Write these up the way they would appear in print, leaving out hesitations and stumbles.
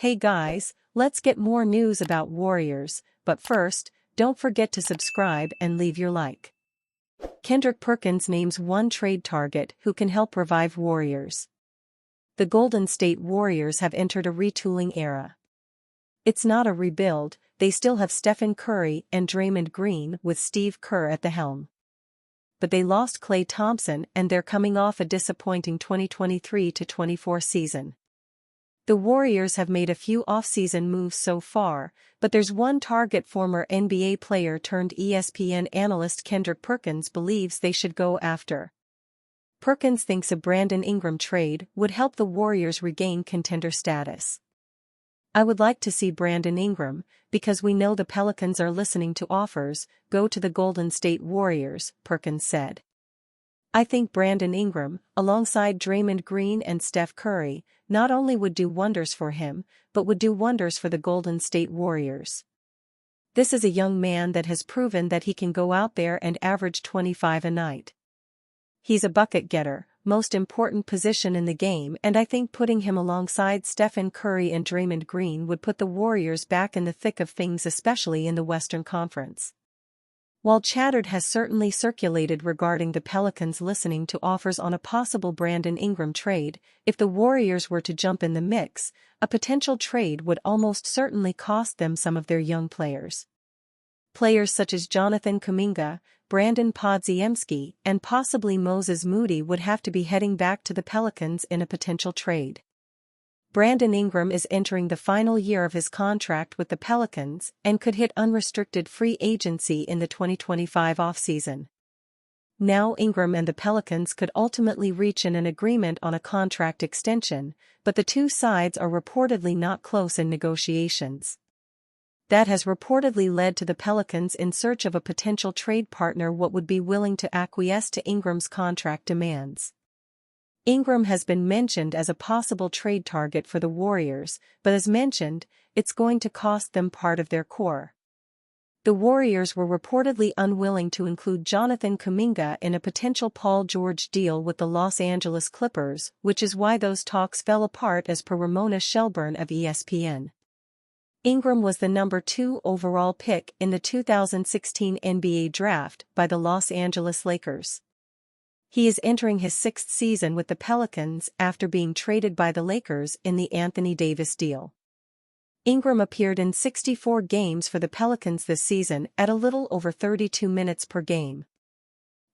Hey guys, let's get more news about Warriors, but first, don't forget to subscribe and leave your like. Kendrick Perkins names one trade target who can help revive Warriors. The Golden State Warriors have entered a retooling era. It's not a rebuild, they still have Stephen Curry and Draymond Green with Steve Kerr at the helm. But they lost Klay Thompson and they're coming off a disappointing 2023-24 season. The Warriors have made a few off-season moves so far, but there's one target former NBA player turned ESPN analyst Kendrick Perkins believes they should go after. Perkins thinks a Brandon Ingram trade would help the Warriors regain contender status. I would like to see Brandon Ingram, because we know the Pelicans are listening to offers, go to the Golden State Warriors, Perkins said. I think Brandon Ingram, alongside Draymond Green and Steph Curry, not only would do wonders for him, but would do wonders for the Golden State Warriors. This is a young man that has proven that he can go out there and average 25 a night. He's a bucket getter, most important position in the game, and I think putting him alongside Stephen Curry and Draymond Green would put the Warriors back in the thick of things, especially in the Western Conference. While chatter has certainly circulated regarding the Pelicans listening to offers on a possible Brandon Ingram trade, if the Warriors were to jump in the mix, a potential trade would almost certainly cost them some of their young players. Players such as Jonathan Kuminga, Brandon Podziemski, and possibly Moses Moody would have to be heading back to the Pelicans in a potential trade. Brandon Ingram is entering the final year of his contract with the Pelicans and could hit unrestricted free agency in the 2025 offseason. Now Ingram and the Pelicans could ultimately reach an agreement on a contract extension, but the two sides are reportedly not close in negotiations. That has reportedly led to the Pelicans in search of a potential trade partner what would be willing to acquiesce to Ingram's contract demands. Ingram has been mentioned as a possible trade target for the Warriors, but as mentioned, it's going to cost them part of their core. The Warriors were reportedly unwilling to include Jonathan Kuminga in a potential Paul George deal with the Los Angeles Clippers, which is why those talks fell apart as per Ramona Shelburne of ESPN. Ingram was the number 2 overall pick in the 2016 NBA draft by the Los Angeles Lakers. He is entering his 6th season with the Pelicans after being traded by the Lakers in the Anthony Davis deal. Ingram appeared in 64 games for the Pelicans this season at a little over 32 minutes per game.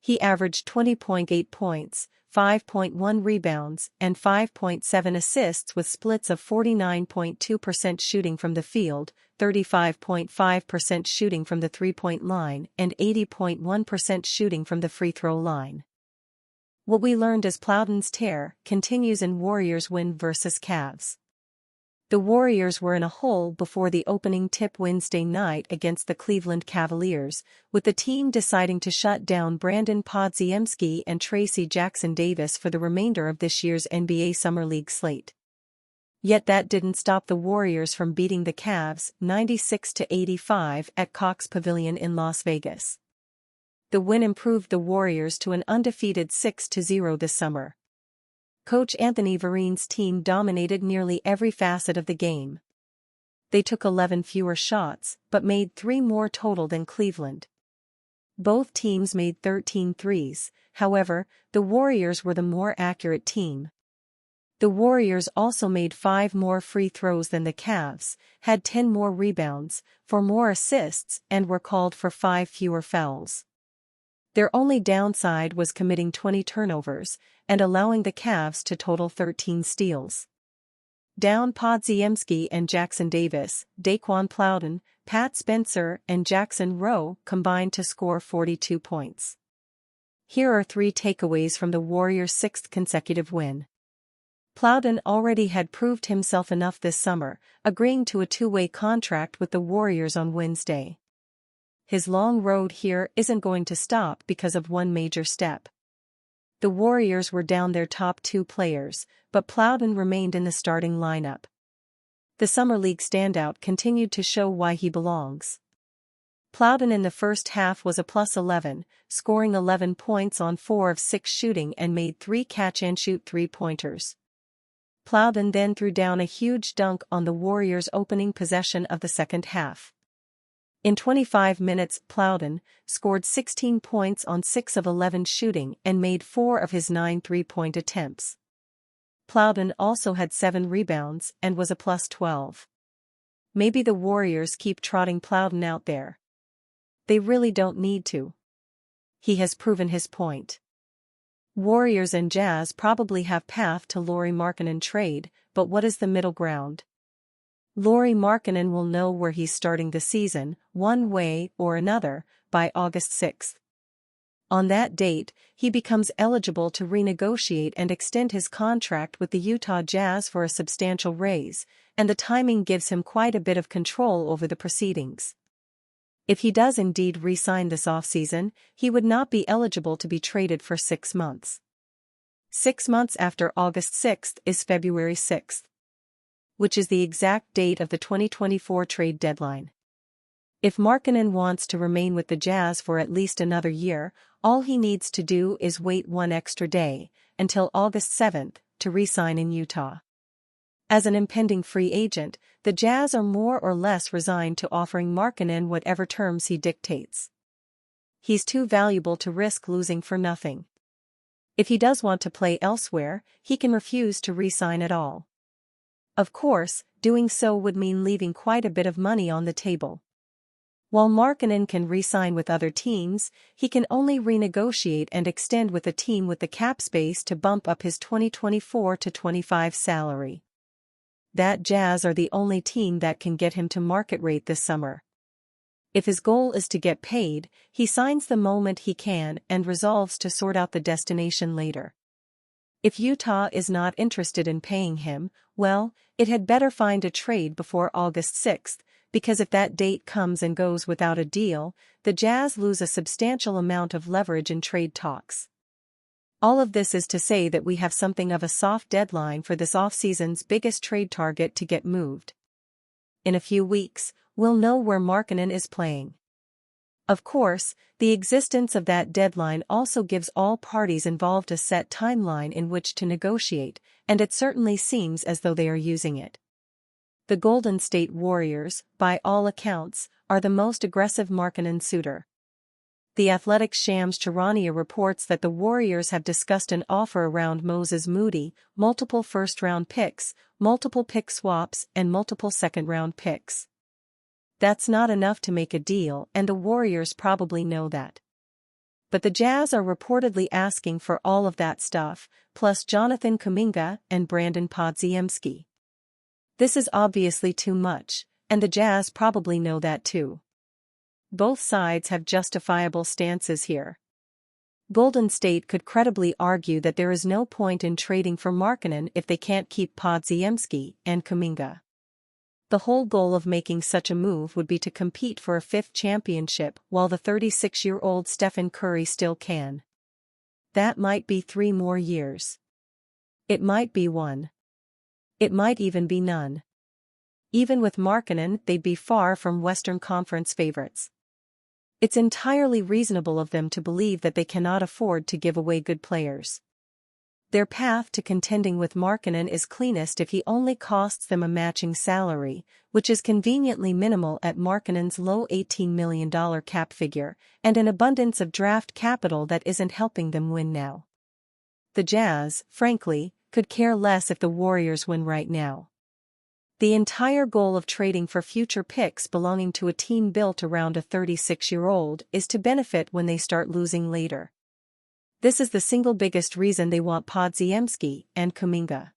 He averaged 20.8 points, 5.1 rebounds, and 5.7 assists with splits of 49.2% shooting from the field, 35.5% shooting from the three-point line, and 80.1% shooting from the free throw line. What we learned as Plowden's tear continues in Warriors win versus Cavs. The Warriors were in a hole before the opening tip Wednesday night against the Cleveland Cavaliers, with the team deciding to shut down Brandon Podziemski and Tracy Jackson-Davis for the remainder of this year's NBA Summer League slate. Yet that didn't stop the Warriors from beating the Cavs 96-85 at Cox Pavilion in Las Vegas. The win improved the Warriors to an undefeated 6-0 this summer. Coach Anthony Varine's team dominated nearly every facet of the game. They took 11 fewer shots, but made 3 more total than Cleveland. Both teams made 13 threes, however, the Warriors were the more accurate team. The Warriors also made 5 more free throws than the Cavs, had 10 more rebounds, 4 more assists, and were called for 5 fewer fouls. Their only downside was committing 20 turnovers and allowing the Cavs to total 13 steals. Down Podziemski and Jackson-Davis, Daquan Plowden, Pat Spencer, and Jackson Rowe combined to score 42 points. Here are 3 takeaways from the Warriors' 6th consecutive win. Plowden already had proved himself enough this summer, agreeing to a 2-way contract with the Warriors on Wednesday. His long road here isn't going to stop because of one major step. The Warriors were down their top 2 players, but Plowden remained in the starting lineup. The Summer League standout continued to show why he belongs. Plowden in the first half was a +11, scoring 11 points on 4 of 6 shooting and made 3 catch-and-shoot three-pointers. Plowden then threw down a huge dunk on the Warriors' opening possession of the second half. In 25 minutes, Plowden scored 16 points on 6 of 11 shooting and made 4 of his 9 three-point attempts. Plowden also had 7 rebounds and was a plus 12. Maybe the Warriors keep trotting Plowden out there. They really don't need to. He has proven his point. Warriors and Jazz probably have path to Lauri Markkanen trade, but what is the middle ground? Lauri Markkanen will know where he's starting the season, one way or another, by August 6. On that date, he becomes eligible to renegotiate and extend his contract with the Utah Jazz for a substantial raise, and the timing gives him quite a bit of control over the proceedings. If he does indeed re-sign this offseason, he would not be eligible to be traded for 6 months. 6 months after August 6 is February 6, which is the exact date of the 2024 trade deadline. If Markkanen wants to remain with the Jazz for at least another year, all he needs to do is wait one extra day, until August 7, to re-sign in Utah. As an impending free agent, the Jazz are more or less resigned to offering Markkanen whatever terms he dictates. He's too valuable to risk losing for nothing. If he does want to play elsewhere, he can refuse to re-sign at all. Of course, doing so would mean leaving quite a bit of money on the table. While Markkanen can re-sign with other teams, he can only renegotiate and extend with a team with the cap space to bump up his 2024-25 salary. That Jazz are the only team that can get him to market rate this summer. If his goal is to get paid, he signs the moment he can and resolves to sort out the destination later. If Utah is not interested in paying him, well, it had better find a trade before August 6, because if that date comes and goes without a deal, the Jazz lose a substantial amount of leverage in trade talks. All of this is to say that we have something of a soft deadline for this offseason's biggest trade target to get moved. In a few weeks, we'll know where Markkanen is playing. Of course, the existence of that deadline also gives all parties involved a set timeline in which to negotiate, and it certainly seems as though they are using it. The Golden State Warriors, by all accounts, are the most aggressive Markkanen suitor. The Athletic's Shams Charania reports that the Warriors have discussed an offer around Moses Moody, multiple first-round picks, multiple pick swaps and multiple second-round picks. That's not enough to make a deal, and the Warriors probably know that. But the Jazz are reportedly asking for all of that stuff, plus Jonathan Kuminga and Brandon Podziemski. This is obviously too much, and the Jazz probably know that too. Both sides have justifiable stances here. Golden State could credibly argue that there is no point in trading for Markkanen if they can't keep Podziemski and Kuminga. The whole goal of making such a move would be to compete for a 5th championship while the 36-year-old Stephen Curry still can. That might be 3 more years. It might be 1. It might even be none. Even with Markkanen, they'd be far from Western Conference favorites. It's entirely reasonable of them to believe that they cannot afford to give away good players. Their path to contending with Markkanen is cleanest if he only costs them a matching salary, which is conveniently minimal at Markkanen's low $18 million cap figure, and an abundance of draft capital that isn't helping them win now. The Jazz, frankly, could care less if the Warriors win right now. The entire goal of trading for future picks belonging to a team built around a 36-year-old is to benefit when they start losing later. This is the single biggest reason they want Podziemski and Kuminga.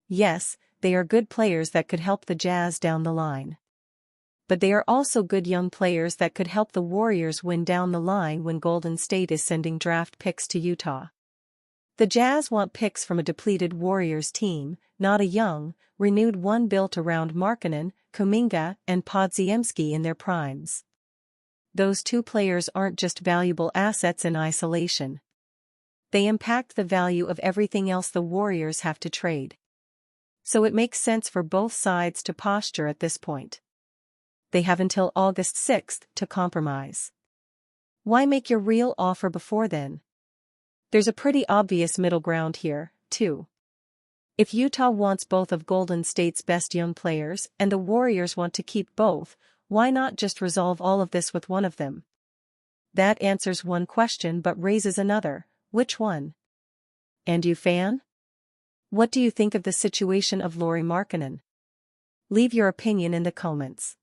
Yes, they are good players that could help the Jazz down the line. But they are also good young players that could help the Warriors win down the line when Golden State is sending draft picks to Utah. The Jazz want picks from a depleted Warriors team, not a young, renewed one built around Markkanen, Kuminga, and Podziemski in their primes. Those 2 players aren't just valuable assets in isolation. They impact the value of everything else the Warriors have to trade. So it makes sense for both sides to posture at this point. They have until August 6 to compromise. Why make your real offer before then? There's a pretty obvious middle ground here, too. If Utah wants both of Golden State's best young players and the Warriors want to keep both, why not just resolve all of this with one of them? That answers one question but raises another: which one? And you, fan? What do you think of the situation of Lauri Markkanen? Leave your opinion in the comments.